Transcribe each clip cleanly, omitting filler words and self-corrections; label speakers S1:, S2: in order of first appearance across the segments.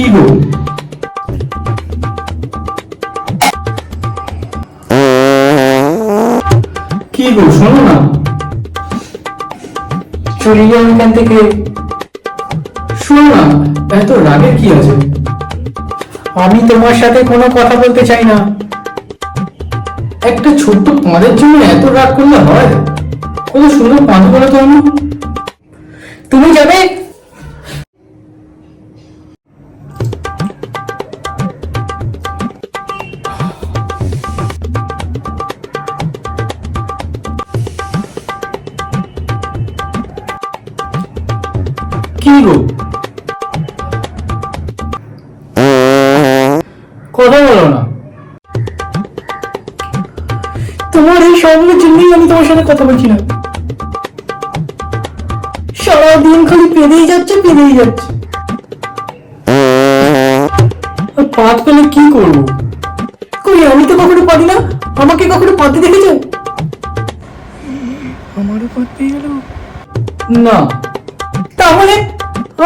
S1: কি গো, কি গো শোনো না, চলে যাও এখান থেকে। শোনো না, এত রাগে কি আছে? আমি তোমার সাথে কোনো কথা বলতে চাই না। একটা ছোট্ট পাঁদের জন্য এত রাগ করলে হয়? কত সুন্দর পাঁদ বলো তো আমি। তুমি যাবে? কি গো, কথা বলো না। তোমার এই সবের জন্যই আমি তোমার সাথে কথা বলছি না। সারাদিন খালি পেরেই যাচ্ছে পেরেই যাচ্ছে। পাত পেলে কি করবো? কই, আমি তো কখনো পারি না। আমাকে কখনো পাতে দেখেছ?
S2: আমারও পাত পেয়ে গেল।
S1: না। তাহলে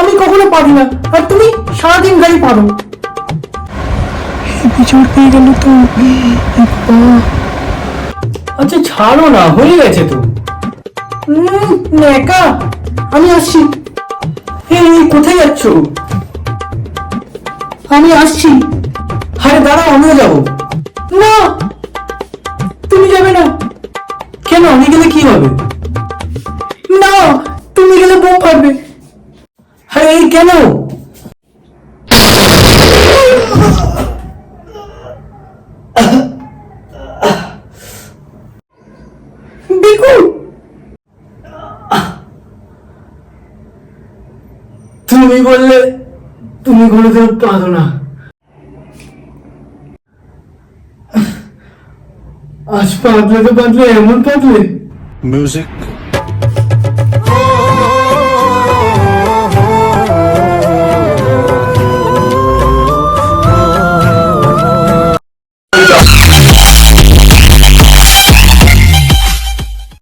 S1: আমি কখনো পারি না, আর তুমি সারাদিন গাড়ি পারো।
S2: বিচড় পেয়ে গেল তো।
S1: আচ্ছা ছাড়ো না, হয়ে গেছে তো। একা আমি আসছি। এই কোথায় যাচ্ছ? আমি আসছি। আরে দাঁড়াও, আমিও যাবো। না, তুমি যাবে না। কেন, আমি গেলে কি হবে? না, তুমি গেলে বোম ফাটবে। আরে এই কেন? বিকু, তুমি বললে তুমি কোনোদিন পারো না। আজ পাতলে তো পাতলে, এমন পাতলে।
S3: Music